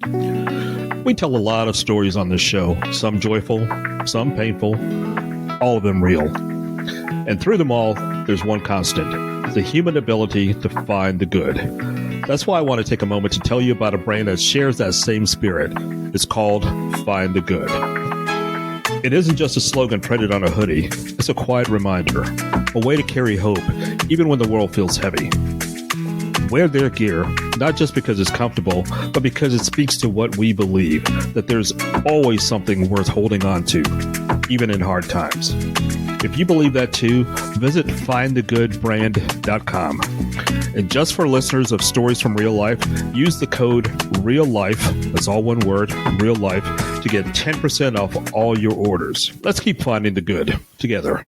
We tell a lot of stories on this show, some joyful, some painful, all of them real. And through them all, there's one constant, the human ability to find the good. That's why I want to take a moment to tell you about a brand that shares that same spirit. It's called Find the Good. It isn't just a slogan printed on a hoodie. It's a quiet reminder, a way to carry hope, even when the world feels heavy. Wear their gear, not just because it's comfortable, but because it speaks to what we believe, that there's always something worth holding on to, even in hard times. If you believe that too, visit findthegoodbrand.com. And just for listeners of Stories from Real Life, use the code REALLIFE, that's all one word, Real Life, to get 10% off all your orders. Let's keep finding the good together.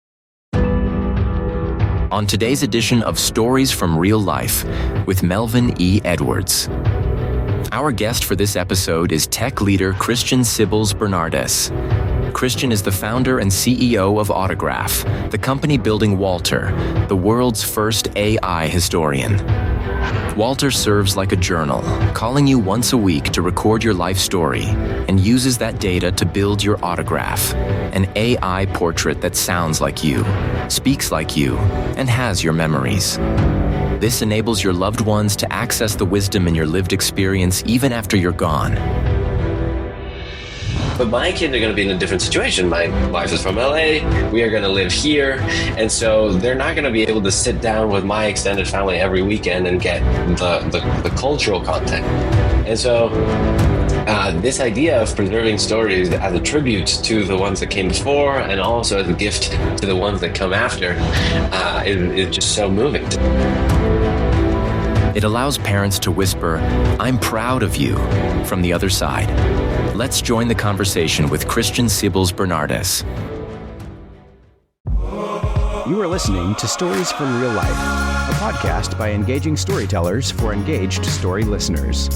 On today's edition of Stories from Real Life with Melvin E. Edwards. Our guest for this episode is tech leader Cristian Cibils Bernardes. Cristian is the founder and CEO of Autograph, the company building Walter, the world's first AI historian. Walter serves like a journal, calling you once a week to record your life story and uses that data to build your autograph, an AI portrait that sounds like you, speaks like you, and has your memories. This enables your loved ones to access the wisdom in your lived experience even after you're gone. But my kids are going to be in a different situation. My wife is from LA. We are going to live here. And so they're not going to be able to sit down with my extended family every weekend and get the cultural content. And so this idea of preserving stories as a tribute to the ones that came before and also as a gift to the ones that come after is just so moving. It allows parents to whisper, "I'm proud of you," from the other side. Let's join the conversation with Cristian Cibils Bernardes. You are listening to Stories from Real Life, a podcast by engaging storytellers for engaged story listeners.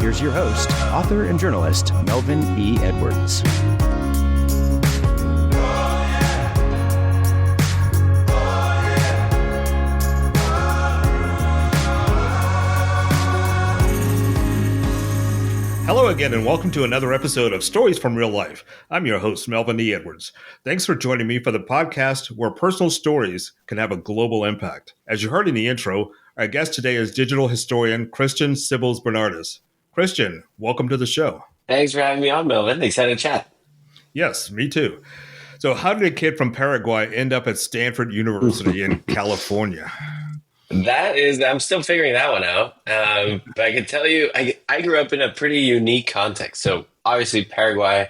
Here's your host, author and journalist, Melvin E. Edwards. Hello again, and welcome to another episode of Stories from Real Life. I'm your host, Melvin E. Edwards. Thanks for joining me for the podcast where personal stories can have a global impact. As you heard in the intro, our guest today is digital historian Cristian Cibils Bernardes. Cristian, welcome to the show. Thanks for having me on, Melvin. Excited to chat. Yes, me too. So how did a kid from Paraguay end up at Stanford University in California? I'm still figuring that one out. But I can tell you, I grew up in a pretty unique context. So obviously Paraguay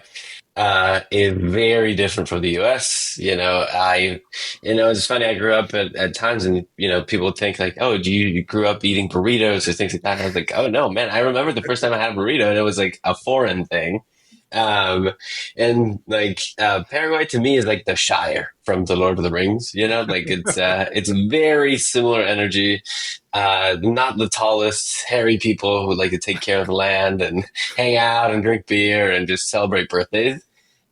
is very different from the US. It's funny. I grew up at times and, people would think like, oh, you grew up eating burritos or things like that. And I was like, oh no, man, I remember the first time I had a burrito and it was like a foreign thing. Paraguay to me is like the Shire from the Lord of the Rings, it's very similar energy, not the tallest, hairy people who like to take care of the land and hang out and drink beer and just celebrate birthdays.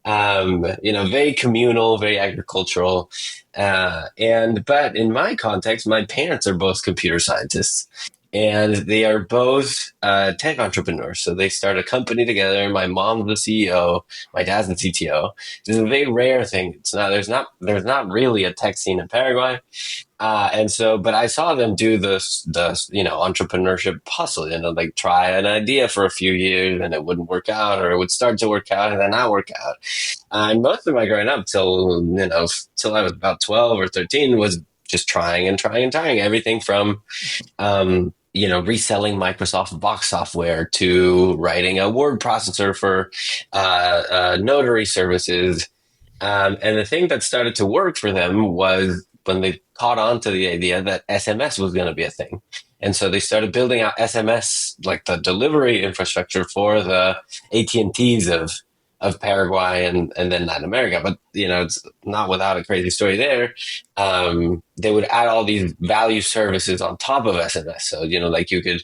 Very communal, very agricultural. But in my context, my parents are both computer scientists. And they are both tech entrepreneurs. So they start a company together. My mom's the CEO. My dad's the CTO. This is a very rare thing. There's not really a tech scene in Paraguay. But I saw them do the entrepreneurship hustle, like try an idea for a few years and it wouldn't work out, or it would start to work out and then not work out. And most of my growing up till I was about 12 or 13 was just trying everything from, reselling Microsoft Box software to writing a word processor for notary services. And the thing that started to work for them was when they caught on to the idea that SMS was going to be a thing. And so they started building out SMS, like the delivery infrastructure for the AT&Ts of Paraguay and then Latin America. But, it's not without a crazy story there. They would add all these value services on top of SMS. So, like you could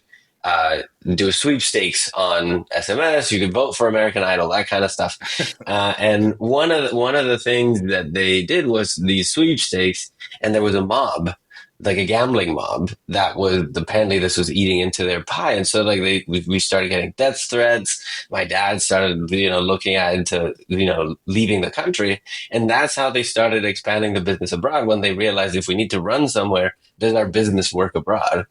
do a sweepstakes on SMS, you could vote for American Idol, that kind of stuff. And one of the things that they did was these sweepstakes, and there was a mob like a gambling mob that was apparently this was eating into their pie. And so like we started getting death threats. My dad started, looking at into, leaving the country. And that's how they started expanding the business abroad, when they realized if we need to run somewhere, does our business work abroad?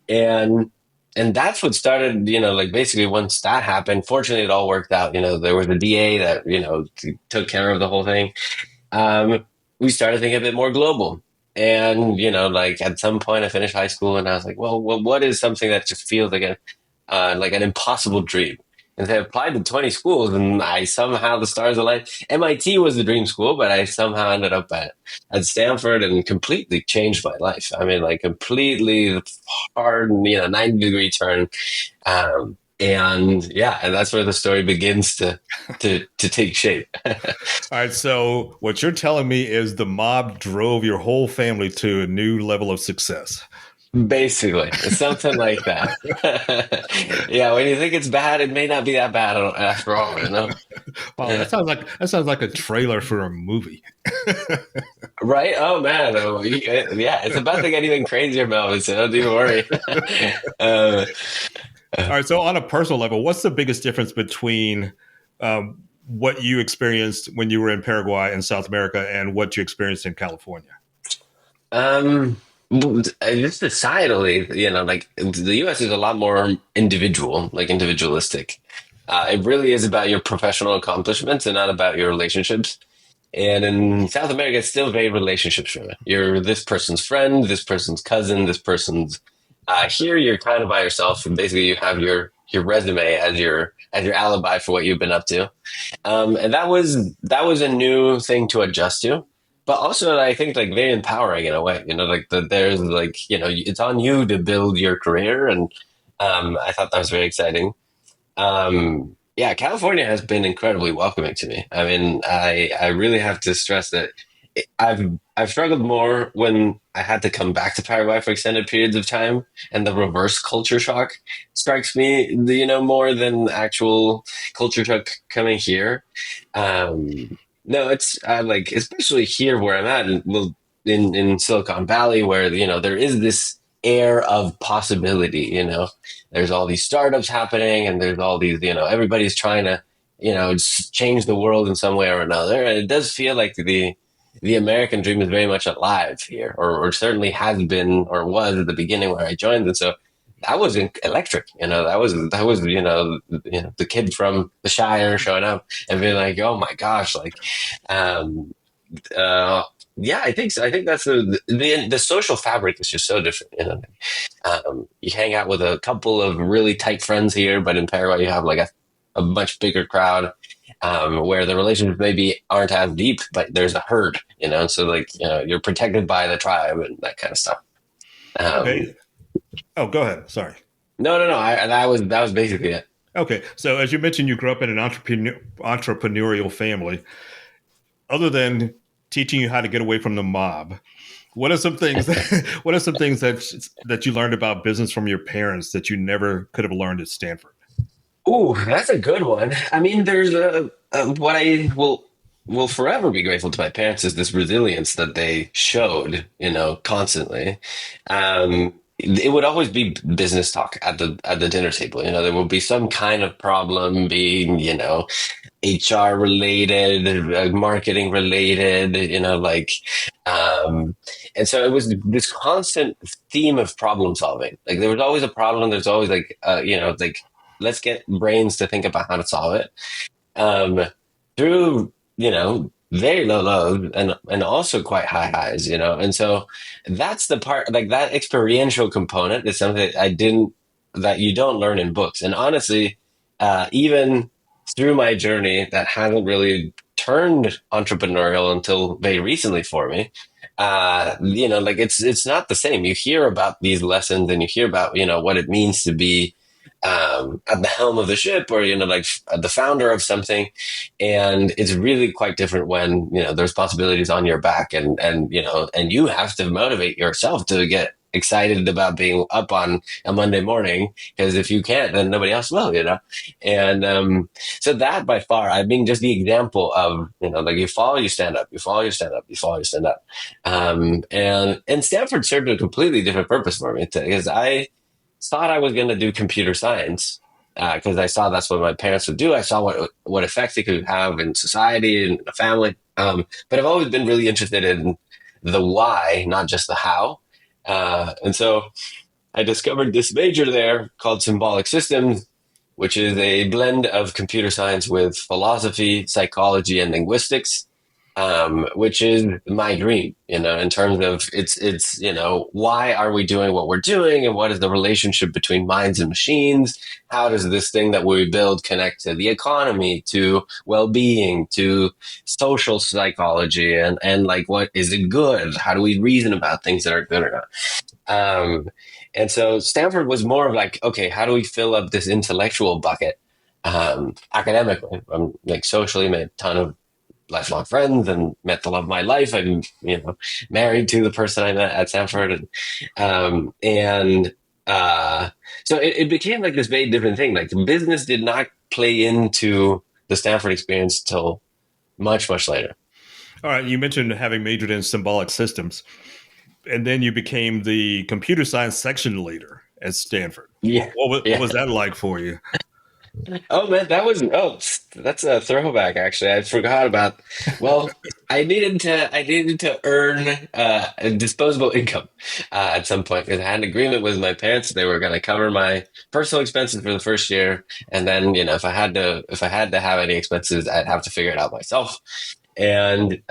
And that's what started, like basically once that happened, fortunately it all worked out. There was a DA that, took care of the whole thing. We started thinking a bit more global. And, like at some point I finished high school and I was like, well, what is something that just feels like an impossible dream? And I applied to 20 schools and I somehow the stars aligned. MIT was the dream school, but I somehow ended up at Stanford and completely changed my life. I mean, like completely hard, 90-degree turn. And that's where the story begins to take shape. All right. So what you're telling me is the mob drove your whole family to a new level of success. Basically, something like that. Yeah, when you think it's bad, it may not be that bad after all. Wow, that sounds like a trailer for a movie. Right? Oh man, yeah, it's about to get even crazier, Melvin. So don't even worry. All right. So on a personal level, what's the biggest difference between what you experienced when you were in Paraguay and South America and what you experienced in California? Just societally, like the U.S. is a lot more individualistic. It really is about your professional accomplishments and not about your relationships. And in South America, it's still very relationship driven. You're this person's friend, this person's cousin, this person's. Here, you're kind of by yourself, and basically you have your resume as your alibi for what you've been up to. And that was a new thing to adjust to. But also, I think like very empowering in a way, like there's like, it's on you to build your career. And I thought that was very exciting. California has been incredibly welcoming to me. I mean, I really have to stress that I've struggled more when I had to come back to Paraguay for extended periods of time, and the reverse culture shock strikes me, more than actual culture shock coming here. No, it's like, especially here where I'm at, in Silicon Valley, where, there is this air of possibility, there's all these startups happening and there's all these, everybody's trying to, change the world in some way or another. And it does feel like the American dream is very much alive here, or certainly has been, or was at the beginning where I joined. And so that was electric, that was, the kid from the Shire showing up and being like, oh my gosh, like, I think so. I think that's the social fabric is just so different. You hang out with a couple of really tight friends here, but in Paraguay you have like a much bigger crowd, where the relationships maybe aren't as deep, but there's a herd, so like, you're protected by the tribe and that kind of stuff. Okay. Oh, go ahead. Sorry. No. That was basically it. Okay. So as you mentioned, you grew up in an entrepreneurial family. Other than teaching you how to get away from the mob, what are some things that you learned about business from your parents that you never could have learned at Stanford? Ooh, that's a good one. I mean, there's what I will forever be grateful to my parents is this resilience that they showed, constantly. It would always be business talk at the dinner table. There would be some kind of problem being, HR related, marketing related, and so it was this constant theme of problem solving. Like there was always a problem. There's always like, let's get brains to think about how to solve it. Through, very low lows and also quite high highs, and so that's the part, like that experiential component is something that you don't learn in books. And honestly, even through my journey that hasn't really turned entrepreneurial until very recently for me, like it's not the same. You hear about these lessons and you hear about, what it means to be at the helm of the ship, or like the founder of something, and it's really quite different when the responsibility is on your back, and you have to motivate yourself to get excited about being up on a Monday morning, because if you can't, then nobody else will, And so that by far, I mean, just the example of, like you fall, you stand up, you fall, you stand up, you fall, you stand up. And Stanford served a completely different purpose for me, because I thought I was going to do computer science, because I saw that's what my parents would do. I saw what effects it could have in society and the family. But I've always been really interested in the why, not just the how. And so I discovered this major there called symbolic systems, which is a blend of computer science with philosophy, psychology, and linguistics, which is my dream, in terms of it's, why are we doing what we're doing, and what is the relationship between minds and machines? How does this thing that we build connect to the economy, to well-being, to social psychology, and like, what is it good? How do we reason about things that are good or not? And so Stanford was more of like, okay, how do we fill up this intellectual bucket, academically? I'm like socially made a ton of lifelong friends and met the love of my life. I'm, married to the person I met at Stanford. So it became like this very different thing. Like business did not play into the Stanford experience till much, much later. All right. You mentioned having majored in symbolic systems, and then you became the computer science section leader at Stanford. Yeah. What was that like for you? Oh man, that's a throwback. Actually, I forgot about. Well, I needed to earn a disposable income at some point, because I had an agreement with my parents. They were going to cover my personal expenses for the first year, and then if I had to have any expenses, I'd have to figure it out myself. And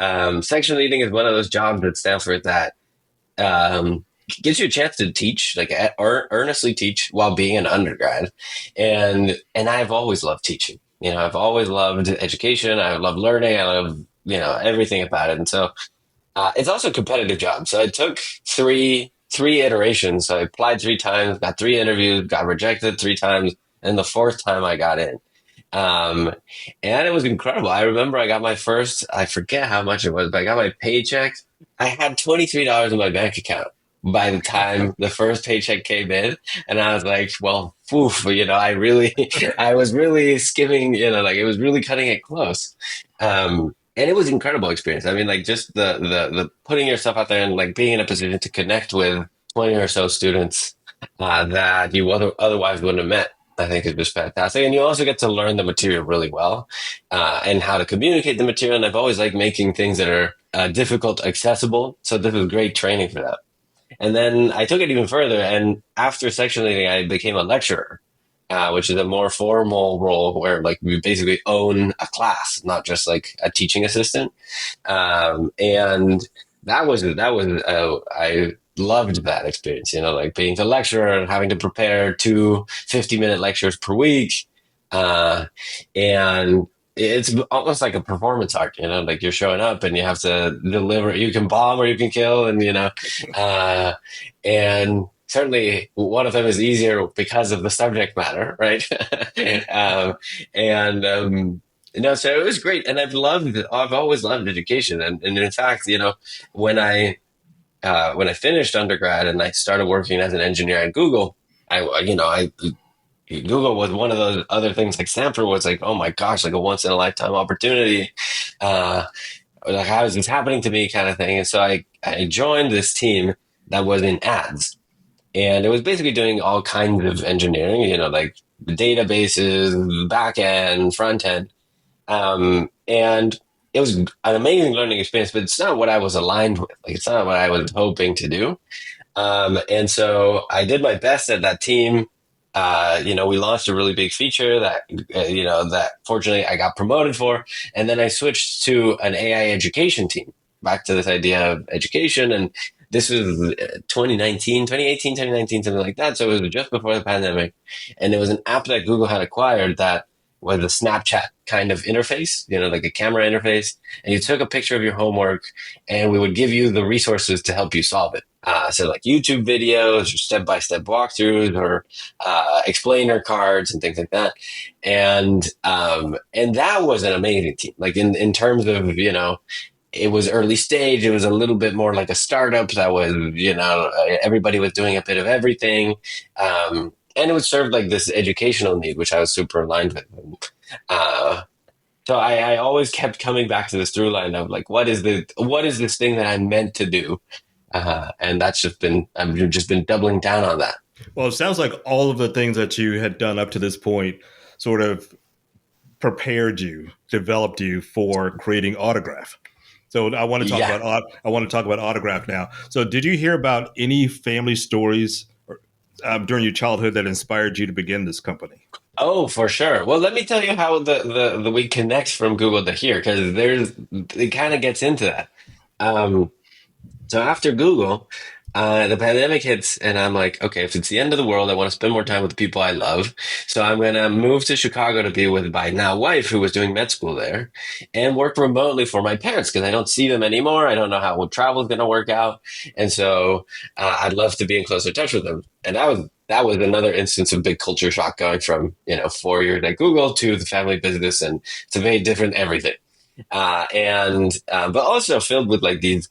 section leading is one of those jobs at Stanford that gives you a chance to teach, like earnestly teach while being an undergrad. And I've always loved teaching. I've always loved education. I love learning. I love, everything about it. And so it's also a competitive job. So I took three iterations. So I applied 3 times, got 3 interviews, got rejected 3 times. And the 4th time I got in. And it was incredible. I remember I got my first, I forget how much it was, but I got my paycheck. I had $23 in my bank account by the time the first paycheck came in. And I was like, well, oof, I was really skimming, like it was really cutting it close. And it was an incredible experience. I mean, like just the putting yourself out there and like being in a position to connect with 20 or so students that you otherwise wouldn't have met, I think is just fantastic. And you also get to learn the material really well, and how to communicate the material. And I've always liked making things that are difficult accessible. So this was great training for that. And then I took it even further. And after section leading, I became a lecturer, which is a more formal role where like we basically own a class, not just like a teaching assistant. And that was I loved that experience, like being the lecturer and having to prepare 2 50-minute lectures per week. And it's almost like a performance art, like you're showing up and you have to deliver. You can bomb or you can kill, and and certainly one of them is easier because of the subject matter, right? So it was great, and I've always loved education, and in fact, when I finished undergrad and I started working as an engineer at Google, Google was one of those other things. Like Stanford was like, oh my gosh, like a once in a lifetime opportunity. Like how is this happening to me, kind of thing. And so I joined this team that was in ads, and it was basically doing all kinds of engineering, like databases, back end, front end. And it was an amazing learning experience, but it's not what I was aligned with. Like, it's not what I was hoping to do. And so I did my best at that team. We launched a really big feature that fortunately I got promoted for. And then I switched to an AI education team, back to this idea of education. And this was 2018, 2019, something like that. So it was just before the pandemic. And it was an app that Google had acquired that was a Snapchat kind of interface, like a camera interface. And you took a picture of your homework and we would give you the resources to help you solve it. So like YouTube videos or step-by-step walkthroughs or explainer cards and things like that. And that was an amazing team. Like in terms of, it was early stage. It was a little bit more like a startup that was, everybody was doing a bit of everything. And it would serve like this educational need, which I was super aligned with. So I always kept coming back to this through line of like, what is this thing that I'm meant to do? And I've just been doubling down on that. Well, it sounds like all of the things that you had done up to this point sort of prepared you, developed you for creating Autograph. So I want to talk about Autograph now. So did you hear about any family stories during your childhood that inspired you to begin this company? Oh, for sure. Well, let me tell you how the we connect from Google to here, because it kind of gets into that. So after Google, the pandemic hits, and I'm like, okay, if it's the end of the world, I want to spend more time with the people I love. So I'm going to move to Chicago to be with my now wife, who was doing med school there, and work remotely for my parents because I don't see them anymore. I don't know how travel is going to work out. And so I'd love to be in closer touch with them. And that was another instance of big culture shock, going from, 4 years at Google to the family business. And it's a very different everything. But also filled with like these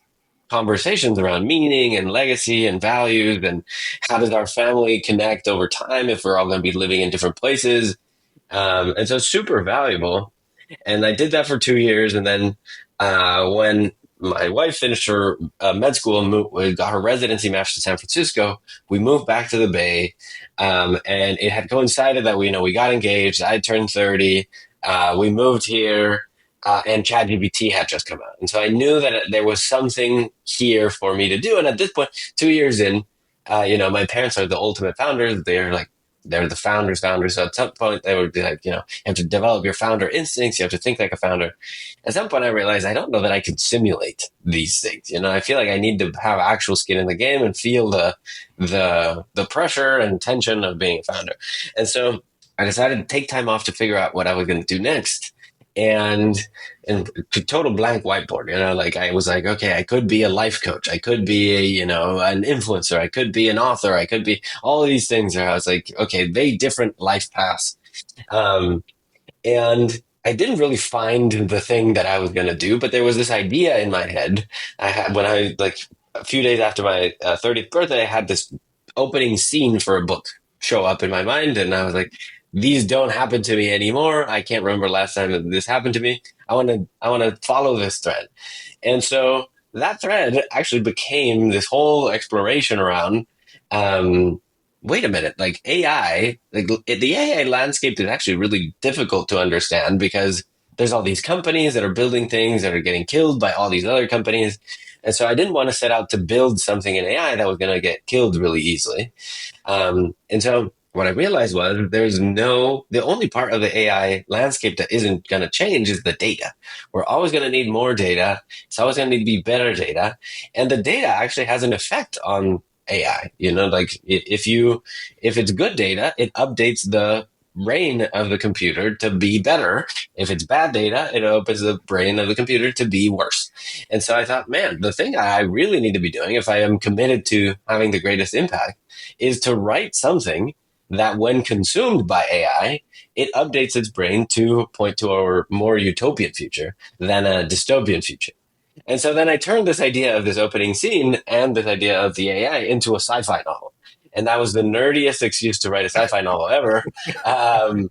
conversations around meaning and legacy and values, and how does our family connect over time if we're all going to be living in different places. And so super valuable. And I did that for 2 years. And then when my wife finished her med school and got her residency matched to San Francisco, we moved back to the Bay. And it had coincided that we got engaged. I had turned 30. We moved here. And ChatGPT had just come out. And so I knew that there was something here for me to do. And at this point, 2 years in, my parents are the ultimate founders. They're the founders. So at some point they would be like, you have to develop your founder instincts. You have to think like a founder. At some point I realized I don't know that I could simulate these things. I feel like I need to have actual skin in the game and feel the pressure and tension of being a founder. And so I decided to take time off to figure out what I was going to do next. And total blank whiteboard, I was like, okay, I could be a life coach. I could be an influencer. I could be an author. I could be all of these things. I was like, okay, very different life paths. And I didn't really find the thing that I was going to do, but there was this idea in my head. A few days after my 30th birthday, I had this opening scene for a book show up in my mind. And I was like, these don't happen to me anymore. I can't remember last time that this happened to me. I want to follow this thread. And so that thread actually became this whole exploration around, wait a minute, like AI, the AI landscape is actually really difficult to understand because there's all these companies that are building things that are getting killed by all these other companies. And so I didn't want to set out to build something in AI that was going to get killed really easily. And so what I realized was the only part of the AI landscape that isn't going to change is the data. We're always going to need more data. It's always going to need to be better data. And the data actually has an effect on AI. If it's good data, it updates the brain of the computer to be better. If it's bad data, it opens the brain of the computer to be worse. And so I thought, man, the thing I really need to be doing if I am committed to having the greatest impact is to write something that when consumed by AI, it updates its brain to point to a more utopian future than a dystopian future. And so then I turned this idea of this opening scene and this idea of the AI into a sci-fi novel. And that was the nerdiest excuse to write a sci-fi novel ever. And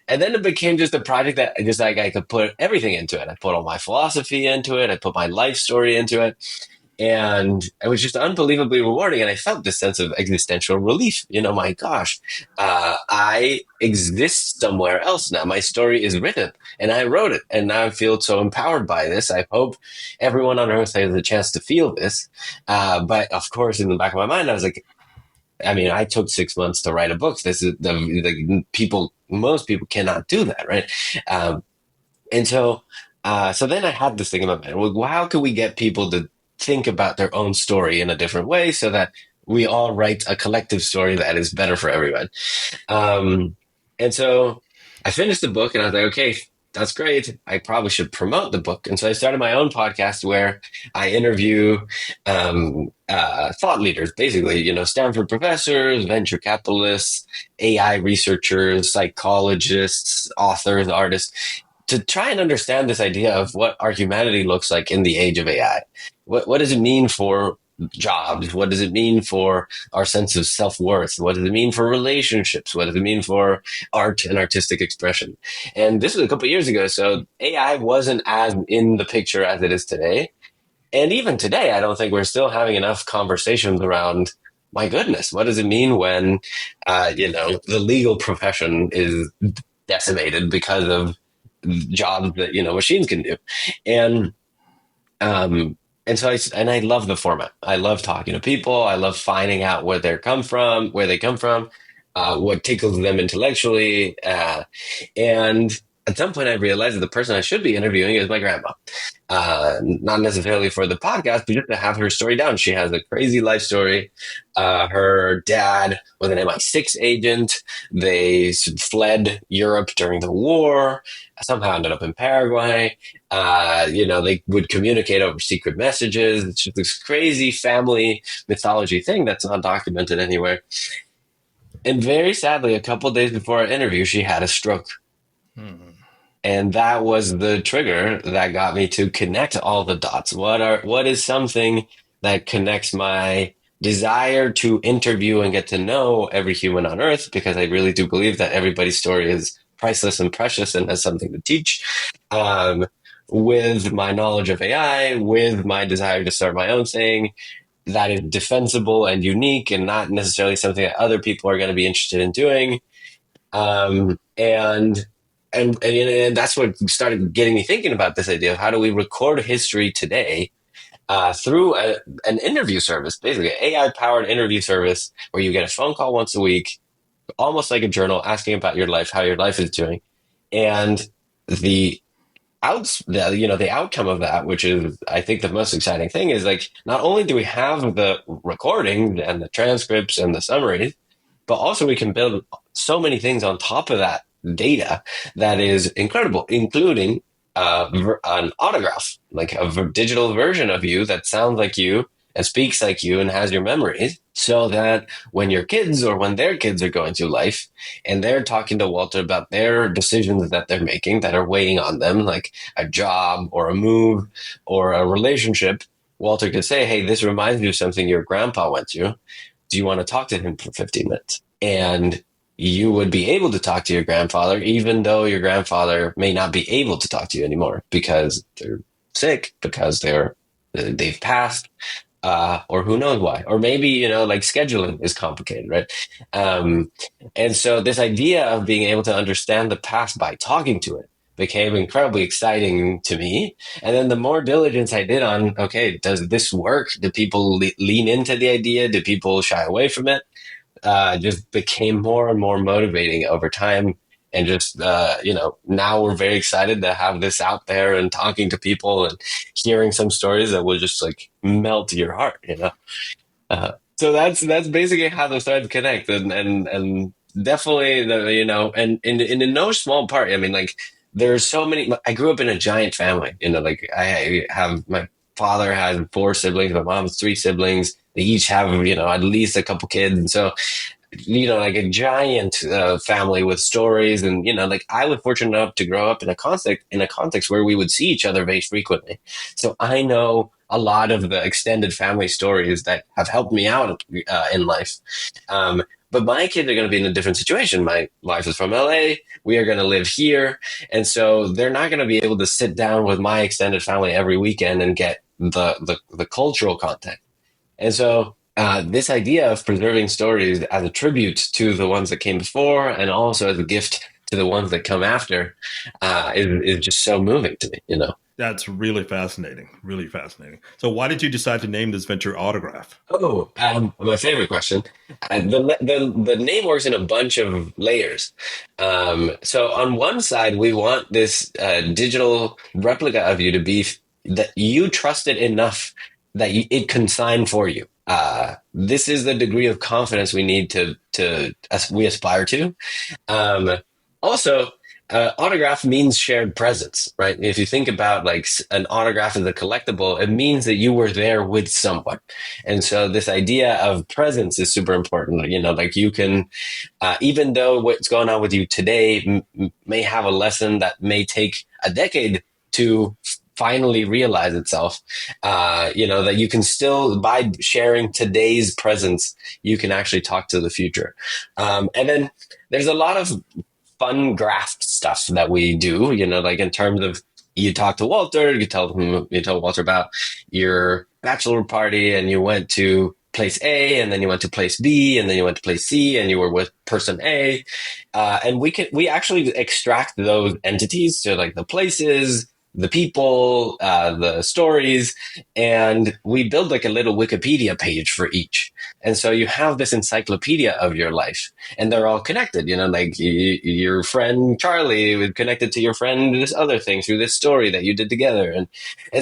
then it became just a project that I could put everything into it. I put all my philosophy into it. I put my life story into it. And it was just unbelievably rewarding. And I felt this sense of existential relief. My gosh, I exist somewhere else now. My story is written and I wrote it. And now I feel so empowered by this. I hope everyone on earth has a chance to feel this. But of course, in the back of my mind, I was like, I took 6 months to write a book. This is most people cannot do that. Right. And so then I had this thing in my mind. Well, how can we get people to think about their own story in a different way so that we all write a collective story that is better for everyone. And so I finished the book and I was like, okay, that's great. I probably should promote the book. And so I started my own podcast where I interview thought leaders, basically, Stanford professors, venture capitalists, AI researchers, psychologists, authors, artists, to try and understand this idea of what our humanity looks like in the age of AI. What does it mean for jobs? What does it mean for our sense of self-worth? What does it mean for relationships? What does it mean for art and artistic expression? And this was a couple of years ago, so AI wasn't as in the picture as it is today. And even today, I don't think we're still having enough conversations around, my goodness, what does it mean when, the legal profession is decimated because of jobs that, machines can do. And so I love the format. I love talking to people. I love finding out where they come from, what tickles them intellectually. And at some point I realized that the person I should be interviewing is my grandma. Not necessarily for the podcast, but just to have her story down. She has a crazy life story. Her dad was an MI6 agent. They fled Europe during the war, somehow ended up in Paraguay. They would communicate over secret messages. It's just this crazy family mythology thing that's not documented anywhere. And very sadly, a couple of days before our interview, she had a stroke. And that was the trigger that got me to connect all the dots. What is something that connects my desire to interview and get to know every human on earth? Because I really do believe that everybody's story is priceless and precious and has something to teach. With my knowledge of AI, with my desire to start my own thing that is defensible and unique and not necessarily something that other people are going to be interested in doing. And that's what started getting me thinking about this idea of how do we record history today through an interview service, basically an AI-powered interview service where you get a phone call once a week, almost like a journal, asking about your life, how your life is doing. And the outcome of that, which is, I think, the most exciting thing, is like, not only do we have the recording and the transcripts and the summaries, but also we can build so many things on top of that data that is incredible, including an autograph, like a digital version of you that sounds like you and speaks like you and has your memories, so that when your kids or when their kids are going through life and they're talking to Walter about their decisions that they're making that are weighing on them, like a job or a move or a relationship, Walter could say, hey, this reminds me of something your grandpa went through. Do you want to talk to him for 15 minutes? And you would be able to talk to your grandfather, even though your grandfather may not be able to talk to you anymore because they're sick, because they've passed, or who knows why. Or maybe, like scheduling is complicated, right? And so this idea of being able to understand the past by talking to it became incredibly exciting to me. And then the more diligence I did on, okay, does this work? Do people lean into the idea? Do people shy away from it? Just became more and more motivating over time. And just, now we're very excited to have this out there and talking to people and hearing some stories that will just like melt your heart, So that's basically how the started to connect. And definitely, and in no small part, I mean, like, there's so many, I grew up in a giant family, my father had 4 siblings, my mom has 3 siblings. They each have, at least a couple kids. And so, like a giant family with stories. And, I was fortunate enough to grow up in a context where we would see each other very frequently. So I know a lot of the extended family stories that have helped me out in life. But my kids are going to be in a different situation. My wife is from LA. We are going to live here. And so they're not going to be able to sit down with my extended family every weekend and get the cultural content. And so this idea of preserving stories as a tribute to the ones that came before and also as a gift to the ones that come after is just so moving to me, That's really fascinating. Really fascinating. So why did you decide to name this venture Autograph? Oh, my favorite question. The name works in a bunch of layers. So on one side, we want this digital replica of you to be that you trust it enough that it can sign for you. This is the degree of confidence we need we aspire to. Also, autograph means shared presence, right? If you think about like an autograph as a collectible, it means that you were there with someone. And so this idea of presence is super important. You know, like you can, even though what's going on with you today may have a lesson that may take a decade to finally realize itself, you know, that you can still, by sharing today's presence, you can actually talk to the future. And then there's a lot of fun graft stuff that we do, you know, like in terms of you talk to Walter, you tell Walter about your bachelor party and you went to place A and then you went to place B and then you went to place C and you were with person A. And we actually extract those entities to like the places, the people, the stories, and we build like a little Wikipedia page for each. And so you have this encyclopedia of your life, and they're all connected. You know, like your friend Charlie was connected to your friend this other thing through this story that you did together, and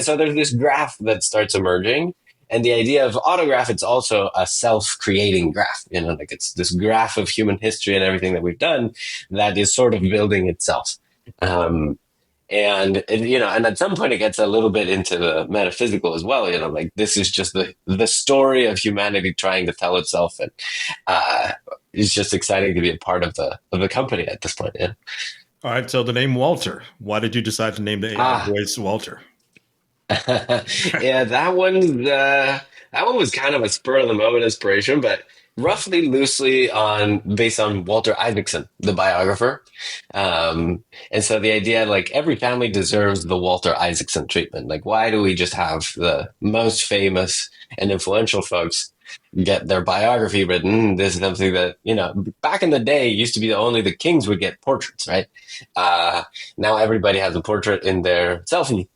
so there's this graph that starts emerging. And the idea of autograph, it's also a self-creating graph. You know, like it's this graph of human history and everything that we've done that is sort of building itself. And you know, and at some point it gets a little bit into the metaphysical as well. You know, like this is just the story of humanity trying to tell itself, and it's just exciting to be a part of the company at this point. Yeah. All right. So the name Walter. Why did you decide to name the AI voice Walter? Yeah, that one was kind of a spur of the moment inspiration, but roughly loosely based on Walter Isaacson, the biographer. And so the idea, like every family deserves the Walter Isaacson treatment. Like, why do we just have the most famous and influential folks get their biography written? This is something that, you know, back in the day used to be only the kings would get portraits, right? Now everybody has a portrait in their selfie.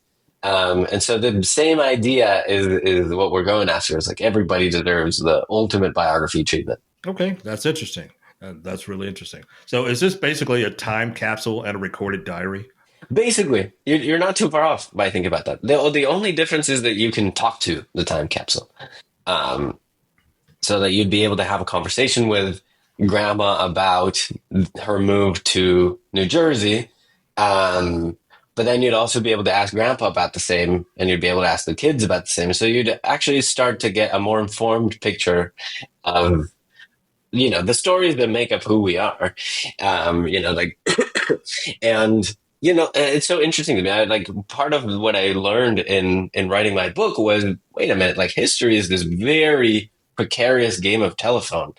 And so the same idea is what we're going after. It's like everybody deserves the ultimate biography treatment. Okay, that's interesting. That's really interesting. So is this basically a time capsule and a recorded diary? Basically, you're not too far off by thinking about that. The only difference is that you can talk to the time capsule. So that you'd be able to have a conversation with grandma about her move to New Jersey. But then you'd also be able to ask grandpa about the same, and you'd be able to ask the kids about the same. So you'd actually start to get a more informed picture of, you know, the stories that make up who we are. You know, like, and, you know, it's so interesting to me. Like part of what I learned in writing my book was, wait a minute, like history is this very precarious game of telephone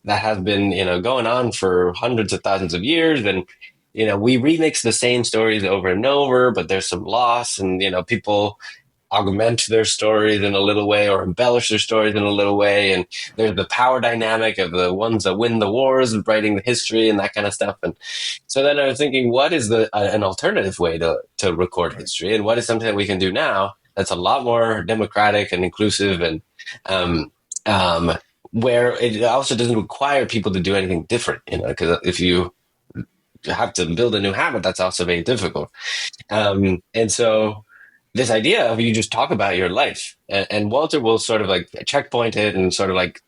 that has been, you know, going on for hundreds of thousands of years. And, you know, we remix the same stories over and over, but there's some loss, and, you know, people augment their stories in a little way or embellish their stories in a little way. And there's the power dynamic of the ones that win the wars of writing the history and that kind of stuff. And so then I was thinking, what is an alternative way to record history? And what is something that we can do now that's a lot more democratic and inclusive, and where it also doesn't require people to do anything different, you know, because if you have to build a new habit, that's also very difficult. And so this idea of you just talk about your life, and Walter will sort of like checkpoint it and sort of like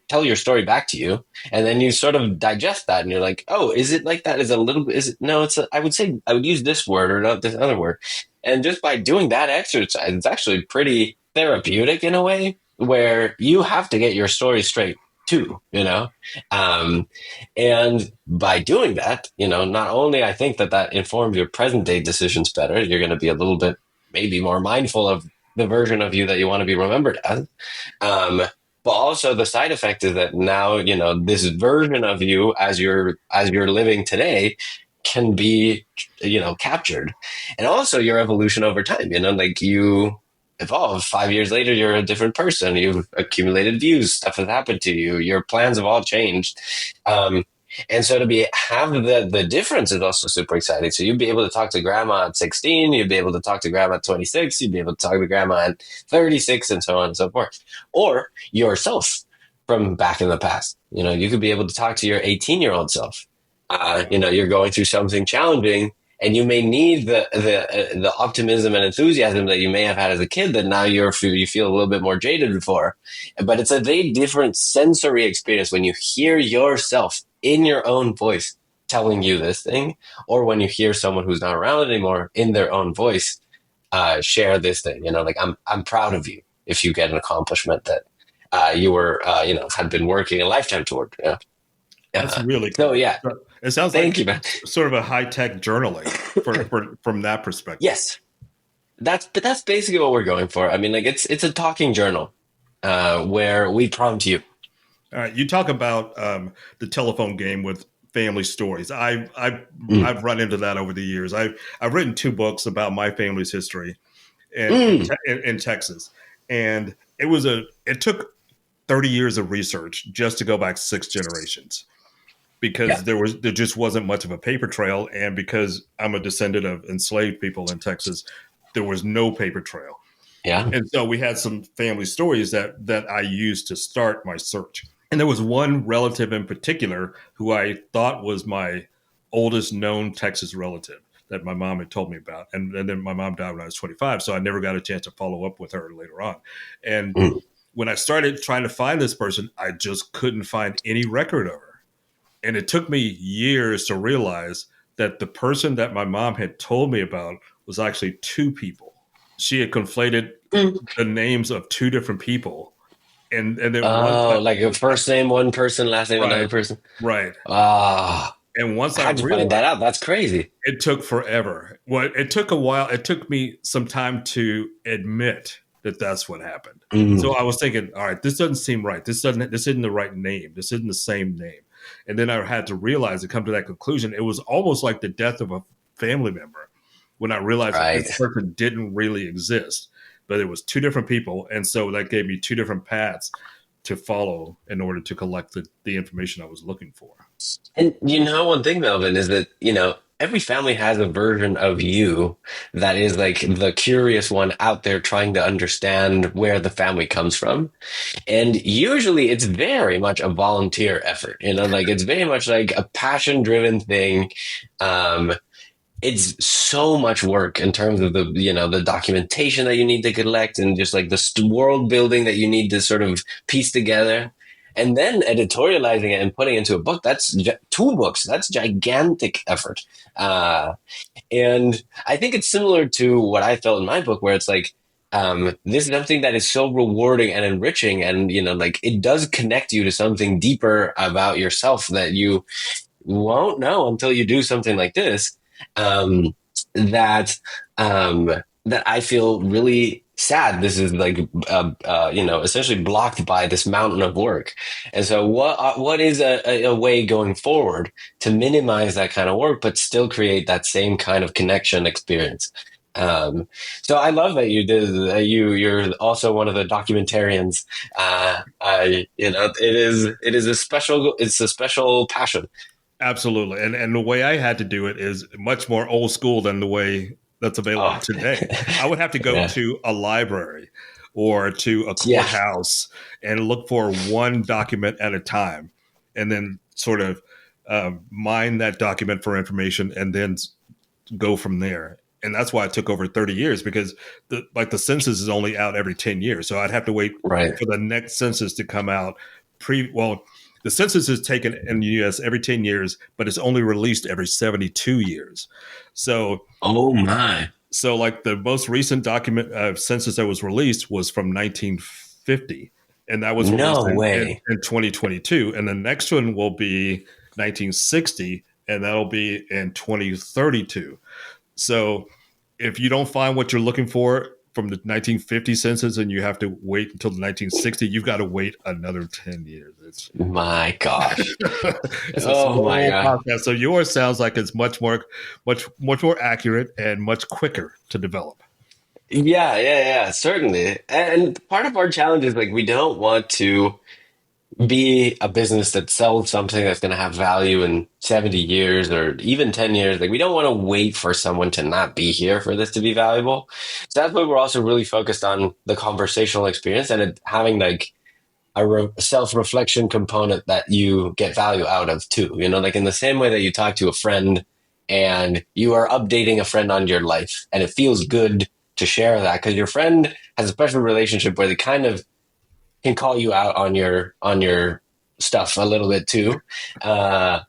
tell your story back to you. And then you sort of digest that and you're like, oh, is it like that? I would say I would use this word or not this other word. And just by doing that exercise, it's actually pretty therapeutic in a way, where you have to get your story straight too, you know? And by doing that, you know, not only I think that informs your present day decisions better, you're going to be a little bit maybe more mindful of the version of you that you want to be remembered as. But also the side effect is that now, you know, this version of you as you're living today can be, you know, captured. And also your evolution over time, you know, like you evolve 5 years later, you're a different person. You've accumulated views, stuff has happened to you. Your plans have all changed. And so to have the difference is also super exciting. So you'd be able to talk to grandma at 16, you'd be able to talk to grandma at 26, you'd be able to talk to grandma at 36, and so on and so forth. Or yourself from back in the past. You know, you could be able to talk to your 18-year-old self. You know, you're going through something challenging, and you may need the optimism and enthusiasm that you may have had as a kid that now you feel a little bit more jaded for. But it's a very different sensory experience when you hear yourself in your own voice telling you this thing, or when you hear someone who's not around anymore in their own voice share this thing. Like I'm proud of you if you get an accomplishment that you were had been working a lifetime toward. That's really cool. So yeah, it sounds thank like you, man. Sort of a high tech journaling from that perspective. Yes, that's basically what we're going for. I mean, like it's a talking journal where we prompt you. All right, you talk about the telephone game with family stories. I've run into that over the years. I've written 2 books about my family's history in Texas, and it took 30 years of research just to go back 6 generations, because there just wasn't much of a paper trail, and because I'm a descendant of enslaved people in Texas, there was no paper trail. Yeah, and so we had some family stories that I used to start my search. And there was one relative in particular who I thought was my oldest known Texas relative that my mom had told me about. And then my mom died when I was 25, so I never got a chance to follow up with her later on. And when I started trying to find this person, I just couldn't find any record of her. And it took me years to realize that the person that my mom had told me about was actually 2 people. She had conflated the names of 2 different people. And then like a first name one person, last name another person, right? And once how'd you find that out? That's crazy. It took forever. Well, it took a while. It took me some time to admit that that's what happened. So I was thinking, all right, this doesn't seem right. This isn't the right name. This isn't the same name. And then I had to realize and come to that conclusion. It was almost like the death of a family member when I realized that this person didn't really exist. But it was 2 different people. And so that gave me 2 different paths to follow in order to collect the information I was looking for. And one thing, Melvin, is that, every family has a version of you that is like the curious one out there trying to understand where the family comes from. And usually it's very much a volunteer effort, like it's very much like a passion driven thing. It's so much work in terms of the documentation that you need to collect and just like the world building that you need to sort of piece together, and then editorializing it and putting it into a book. That's 2 books. That's gigantic effort. And I think it's similar to what I felt in my book, where it's like, this is something that is so rewarding and enriching. And, like it does connect you to something deeper about yourself that you won't know until you do something like this. That I feel really sad. This is like, essentially blocked by this mountain of work. And so what is a way going forward to minimize that kind of work, but still create that same kind of connection experience? So I love that you did, you're also one of the documentarians. It is a special passion. Absolutely. And the way I had to do it is much more old school than the way that's available today. I would have to go to a library or to a courthouse and look for one document at a time, and then sort of mine that document for information and then go from there. And that's why it took over 30 years, because the census is only out every 10 years. So I'd have to wait for the next census to come out. The census is taken in the U.S. every 10 years, but it's only released every 72 years. So, So like the most recent document census that was released was from 1950, and that was released in 2022. And the next one will be 1960, and that'll be in 2032. So if you don't find what you're looking for from the 1950 census and you have to wait until the 1960, you've got to wait another 10 years. My gosh. My God. So yours sounds like it's much more accurate and much quicker to develop. Yeah, certainly. And part of our challenge is like, we don't want to be a business that sells something that's going to have value in 70 years or even 10 years. Like, we don't want to wait for someone to not be here for this to be valuable. So that's why we're also really focused on the conversational experience and it having like a self-reflection component that you get value out of too. Like in the same way that you talk to a friend and you are updating a friend on your life, and it feels good to share that because your friend has a special relationship where they kind of can call you out on your stuff a little bit too. I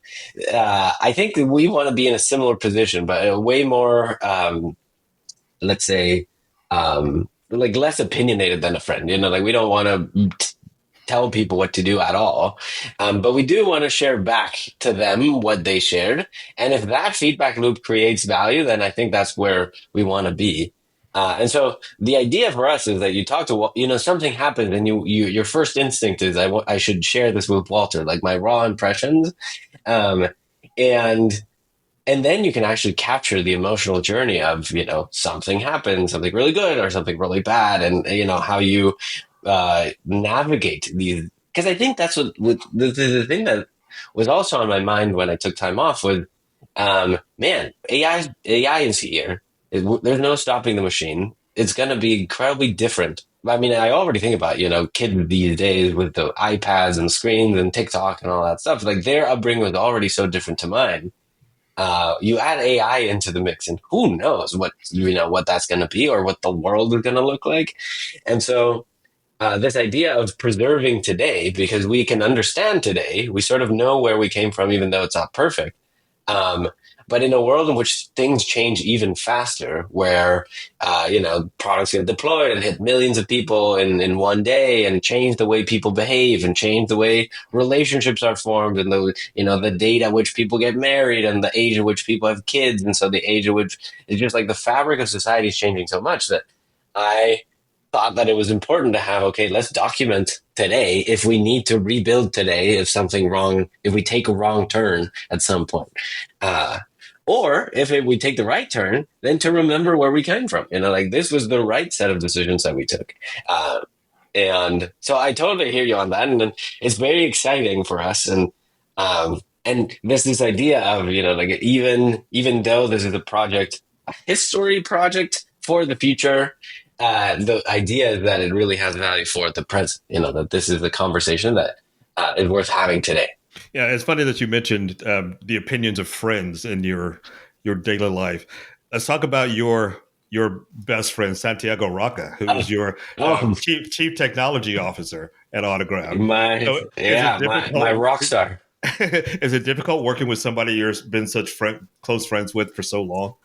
think that we want to be in a similar position, but a way more, let's say, like less opinionated than a friend. Like we don't want to tell people what to do at all. But we do want to share back to them what they shared. And if that feedback loop creates value, then I think that's where we want to be. And so the idea for us is that you talk to, something happens and your first instinct is I should share this with Walter, like my raw impressions. And then you can actually capture the emotional journey of, something happened, something really good or something really bad. And, how you navigate these. Because I think that's what the thing that was also on my mind when I took time off was, man, AI is here. There's no stopping the machine. It's going to be incredibly different. I mean, I already think about, kids these days with the iPads and screens and TikTok and all that stuff. Like their upbringing was already so different to mine. You add AI into the mix and who knows what that's going to be or what the world is going to look like. And so this idea of preserving today, because we can understand today, we sort of know where we came from, even though it's not perfect. But in a world in which things change even faster, where, products get deployed and hit millions of people in one day and change the way people behave and change the way relationships are formed and the date at which people get married and the age at which people have kids. And so the age at which it's just like the fabric of society is changing so much that I thought that it was important to have, okay, let's document today if we need to rebuild today, if we take a wrong turn at some point. Or if we take the right turn, then to remember where we came from. Like this was the right set of decisions that we took. And so I totally hear you on that. And it's very exciting for us. And there's this idea of, like even though this is a history project for the future, the idea is that it really has value for the present, that this is a conversation that is worth having today. Yeah, it's funny that you mentioned the opinions of friends in your daily life. Let's talk about your best friend, Santiago Roca, who is your chief technology officer at Autograph. My rock star. Is it difficult working with somebody you've been such close friends with for so long?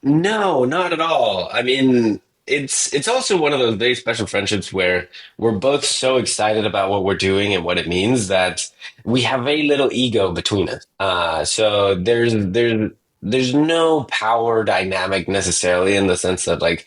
No, not at all. I mean, it's also one of those very special friendships where we're both so excited about what we're doing and what it means that we have very little ego between us. So there's no power dynamic necessarily in the sense that like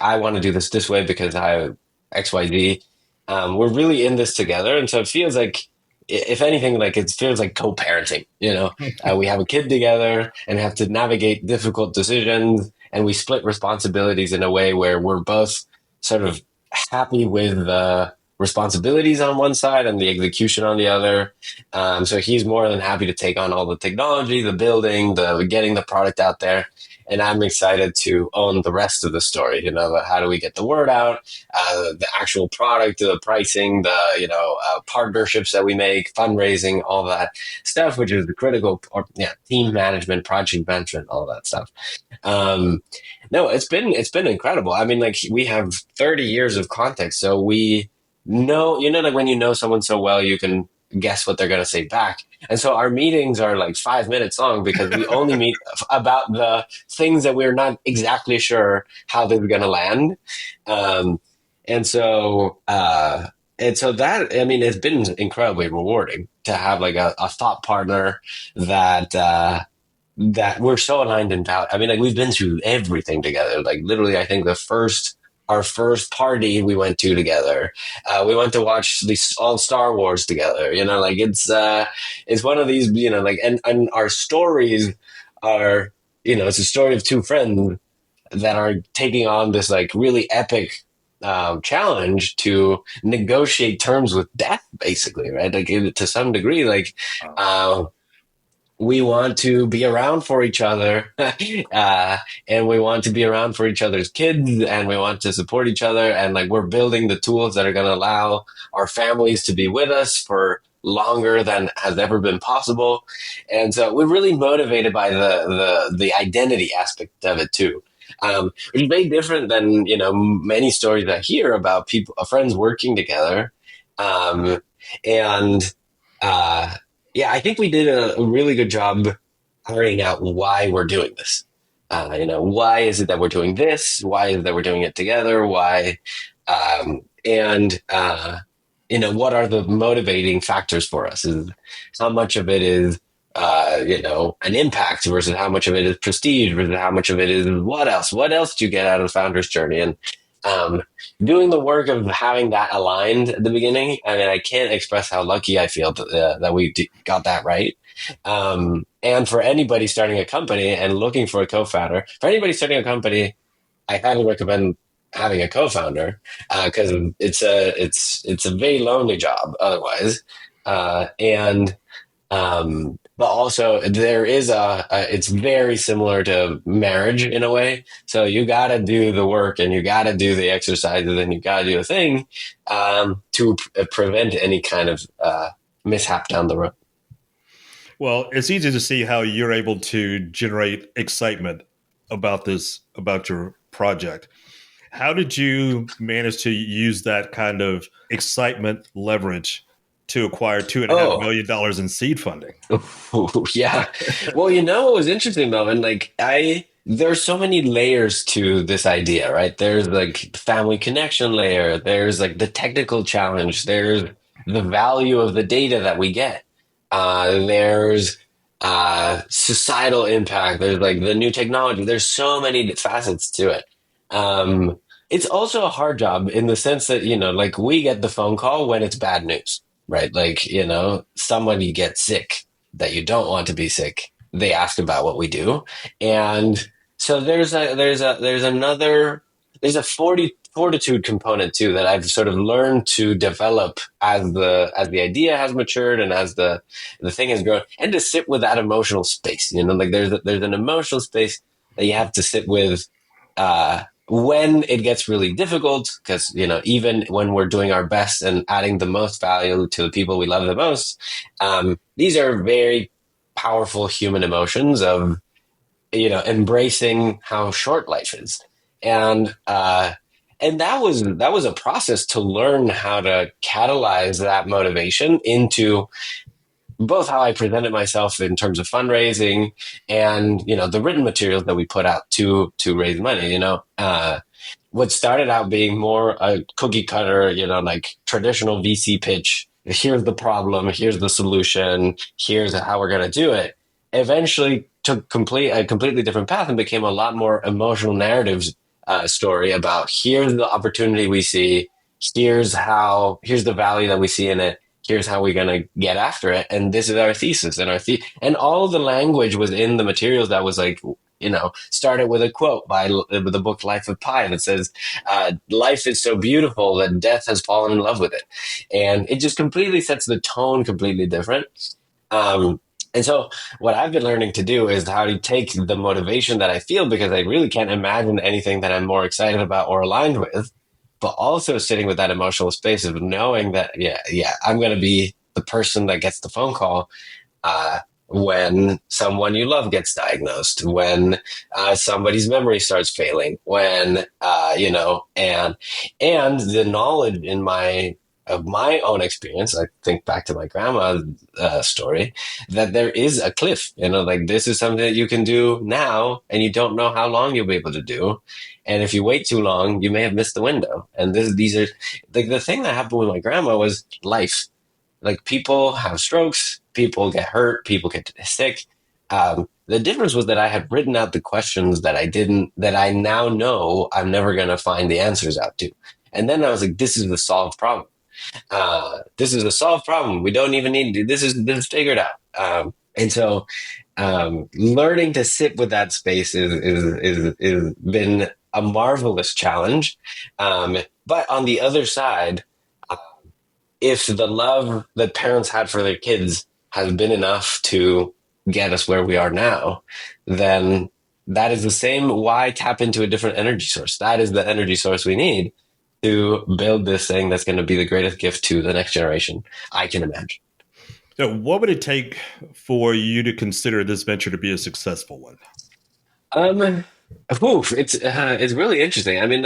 I want to do this way because I XYZ. We're really in this together, and so it feels like, if anything, like it feels like co-parenting. We have a kid together and have to navigate difficult decisions. And we split responsibilities in a way where we're both sort of happy with the responsibilities on one side and the execution on the other. So he's more than happy to take on all the technology, the building, the getting the product out there. And I'm excited to own the rest of the story. How do we get the word out, the actual product, the pricing, partnerships that we make, fundraising, all that stuff, which is the critical, team management, project management, all that stuff. No, it's been incredible. I mean, like we have 30 years of context, so we know, like when you know someone so well, you can guess what they're going to say back. And so our meetings are like 5 minutes long because we only meet about the things that we're not exactly sure how they're going to land. And so that, I mean, it's been incredibly rewarding to have like a thought partner that we're so aligned in value. I mean, like we've been through everything together. Like literally, I think our first party we went to together. We went to watch all Star Wars together. Like it's one of these, like, and our stories are, it's a story of two friends that are taking on this like really epic challenge to negotiate terms with death, basically, right? Like to some degree, like we want to be around for each other, and we want to be around for each other's kids, and we want to support each other, and like we're building the tools that are going to allow our families to be with us for longer than has ever been possible. And so we're really motivated by the identity aspect of it too. Which is very different than, many stories I hear about friends working together. And I think we did a really good job ironing out why we're doing this. Why is it that we're doing this? Why is it that we're doing it together? Why? What are the motivating factors for us? Is how much of it is, an impact versus how much of it is prestige versus how much of it is what else? What else do you get out of the founder's journey? And doing the work of having that aligned at the beginning, I mean, I can't express how lucky I feel that we got that right. And for anybody starting a company and looking for a co-founder, for anybody starting a company, I highly recommend having a co-founder because it's a very lonely job otherwise, but also there is it's very similar to marriage in a way. So you got to do the work and you got to do the exercises and you got to do the thing to prevent any kind of mishap down the road. Well, it's easy to see how you're able to generate excitement about your project. How did you manage to use that kind of excitement leverage to acquire $2.5 million in seed funding? Yeah. Well, what was interesting, Melvin? There's so many layers to this idea, right? There's like family connection layer. There's like the technical challenge. There's the value of the data that we get. There's societal impact. There's like the new technology. There's so many facets to it. It's also a hard job in the sense that, we get the phone call when it's bad news, right? Somebody gets sick that you don't want to be sick. They ask about what we do. And so there's a fortitude component too that I've sort of learned to develop as the idea has matured and as the thing has grown, and to sit with that emotional space. There's an emotional space that you have to sit with when it gets really difficult, because even when we're doing our best and adding the most value to the people we love the most, these are very powerful human emotions of embracing how short life is. And that was a process to learn how to catalyze that motivation into both how I presented myself in terms of fundraising and, the written materials that we put out to raise money. What started out being more a cookie cutter, traditional VC pitch. Here's the problem. Here's the solution. Here's how we're going to do it. Eventually took a completely different path and became a lot more emotional narratives story about here's the opportunity we see. Here's the value that we see in it. Here's how we're going to get after it. And this is our thesis and all the language was in the materials that was started with a quote by the book Life of Pi that says, life is so beautiful that death has fallen in love with it. And it just completely sets the tone completely different. And so what I've been learning to do is how to take the motivation that I feel, because I really can't imagine anything that I'm more excited about or aligned with, but also sitting with that emotional space of knowing that, I'm going to be the person that gets the phone call when someone you love gets diagnosed, when somebody's memory starts failing, when, and the knowledge of my own experience, I think back to my grandma's story, that there is a cliff, this is something that you can do now and you don't know how long you'll be able to do. And if you wait too long, you may have missed the window. And these are the thing that happened with my grandma was life. People have strokes, people get hurt, people get sick. The difference was that I had written out the questions that I now know I'm never going to find the answers out to. And then I was like, this is the solved problem. This is a solved problem. We don't even need to, this is figured out. And so, learning to sit with that space is been a marvelous challenge. But on the other side, if the love that parents had for their kids has been enough to get us where we are now, then that is the same. Why tap into a different energy source? That is the energy source we need to build this thing that's going to be the greatest gift to the next generation I can imagine. So what would it take for you to consider this venture to be a successful one? It's really interesting. I mean,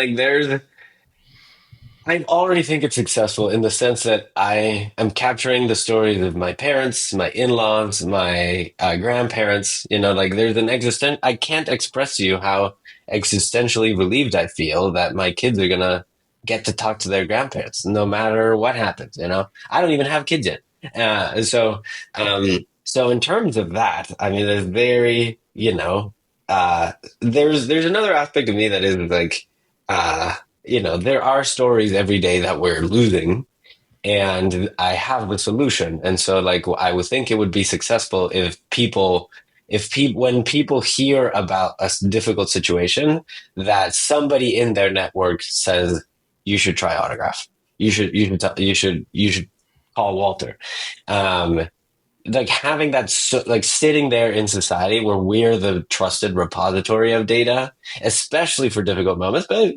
I already think it's successful in the sense that I am capturing the stories of my parents, my in-laws, my grandparents. Like there's an I can't express to you how existentially relieved I feel that my kids are gonna get to talk to their grandparents, no matter what happens. I don't even have kids yet, so in terms of that, I mean, there's very, there's another aspect of me that is like. There are stories every day that we're losing, and I have the solution. And so, like, I would think it would be successful when people hear about a difficult situation, that somebody in their network says, you should try autograph. You should call Walter. Like having that, like sitting there in society where we're the trusted repository of data, especially for difficult moments, but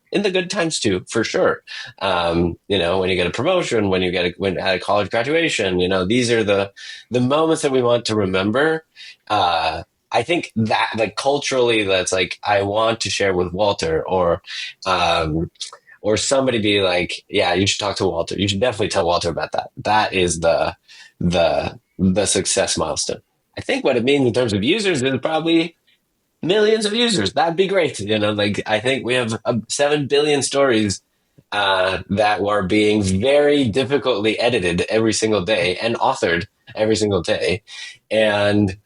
in the good times too, for sure. When you get a promotion, when at a college graduation, these are the moments that we want to remember. I think that like culturally, that's like, I want to share with Walter, or somebody be like, yeah, you should talk to Walter. You should definitely tell Walter about that. That is the success milestone. I think what it means in terms of users is probably millions of users. That'd be great. Like I think we have 7 billion stories that are being very difficultly edited every single day and authored every single day. And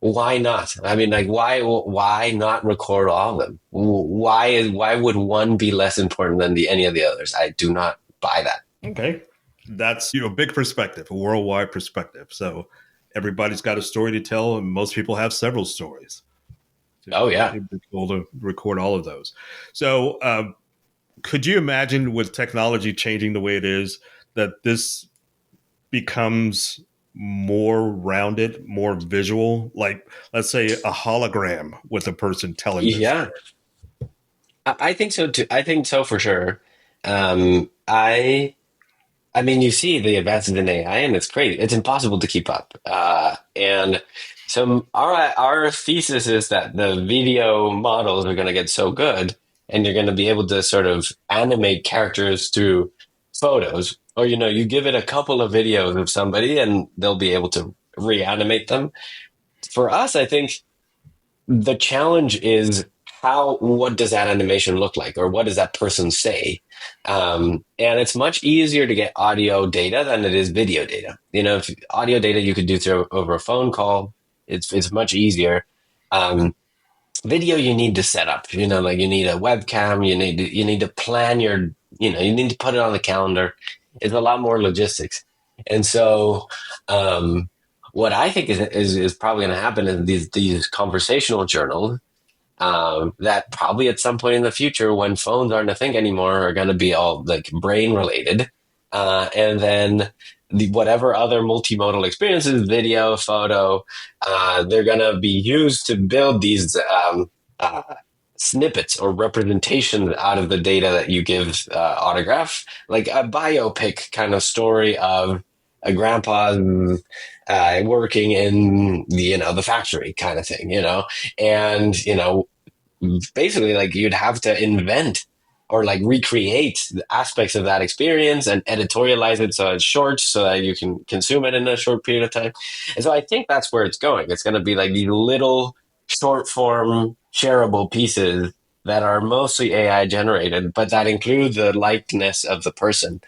why not? I mean, like, why not record all of them? Why would one be less important than any of the others? I do not buy that. Okay. That's a big perspective, a worldwide perspective. So everybody's got a story to tell, and most people have several stories. Oh, yeah. It'd be cool to record all of those. So could you imagine with technology changing the way it is, that this becomes more rounded, more visual? Like, let's say a hologram with a person telling this Yeah, story. I think so too. I think so for sure. I mean, you see the advances in AI, and it's great. It's impossible to keep up. And so our thesis is that the video models are going to get so good, and you're going to be able to sort of animate characters through photos, or you give it a couple of videos of somebody, and they'll be able to reanimate them. For us, I think the challenge is what does that animation look like, or what does that person say? And it's much easier to get audio data than it is video data. If audio data you could do over a phone call, it's much easier. Video you need to set up. Like you need a webcam. You need to plan you need to put it on the calendar. It's a lot more logistics, and so. What I think is probably going to happen is these conversational journals that probably at some point in the future, when phones aren't a thing anymore, are going to be all like brain related. And then whatever other multimodal experiences, video, photo, they're going to be used to build these snippets or representations out of the data that you give autograph, like a biopic kind of story of a grandpa working in the factory kind of thing, and basically like you'd have to invent or like recreate the aspects of that experience and editorialize it so it's short, so that you can consume it in a short period of time. And so I think that's where it's going. It's going to be like these little short form shareable pieces that are mostly AI generated, but that include the likeness of the person.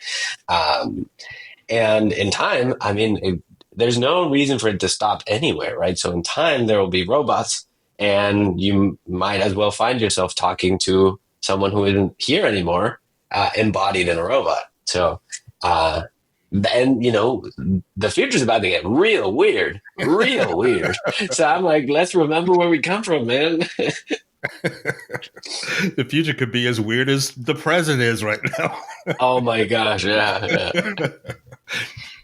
And in time, I mean, there's no reason for it to stop anywhere, right? So in time, there will be robots, and you might as well find yourself talking to someone who isn't here anymore, embodied in a robot. So, then, the future's about to get real weird, real weird. So I'm like, let's remember where we come from, man. The future could be as weird as the present is right now. Oh my gosh. Yeah.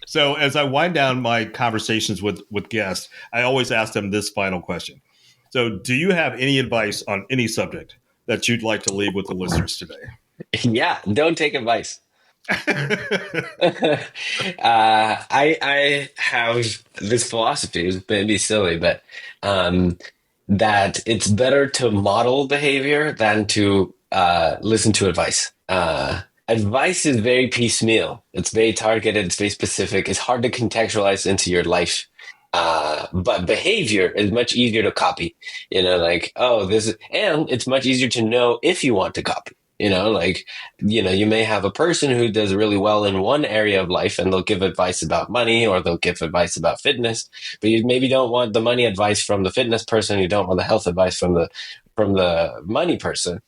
So as I wind down my conversations with guests, I always ask them this final question. So do you have any advice on any subject that you'd like to leave with the listeners today? Yeah. Don't take advice. I have this philosophy, it's maybe silly, but that it's better to model behavior than to listen to advice. Advice is very piecemeal. It's very targeted. It's very specific. It's hard to contextualize into your life. But behavior is much easier to copy, like, and it's much easier to know if you want to copy, like, you may have a person who does really well in one area of life and they'll give advice about money or they'll give advice about fitness, but you maybe don't want the money advice from the fitness person. You don't want the health advice from the money person.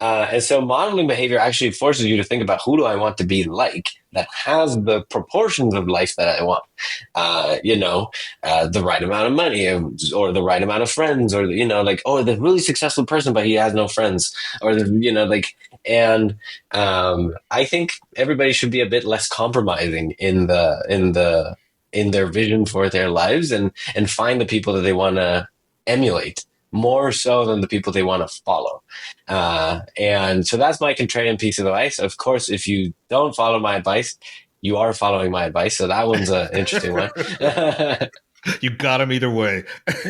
And so modeling behavior actually forces you to think about who do I want to be like that has the proportions of life that I want, the right amount of money or the right amount of friends or, like, oh, the really successful person, but he has no friends or, I think everybody should be a bit less compromising in their vision for their lives and find the people that they want to emulate more so than the people they want to follow. And so that's my contrarian piece of advice. Of course, if you don't follow my advice, you are following my advice. So that one's an interesting one. You got him either way. All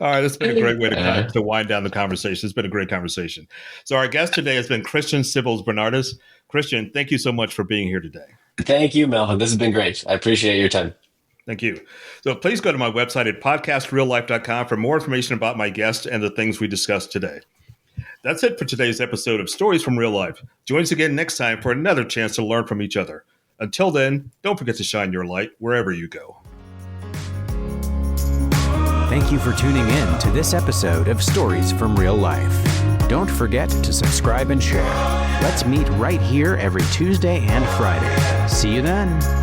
right, it's been a great way to wind down the conversation. It's been a great conversation. So our guest today has been Cristian Cibils Bernardes. Cristian, thank you so much for being here today. Thank you, Melvin. This has been great. I appreciate your time. Thank you. So please go to my website at podcastreallife.com for more information about my guest and the things we discussed today. That's it for today's episode of Stories from Real Life. Join us again next time for another chance to learn from each other. Until then, don't forget to shine your light wherever you go. Thank you for tuning in to this episode of Stories from Real Life. Don't forget to subscribe and share. Let's meet right here every Tuesday and Friday. See you then.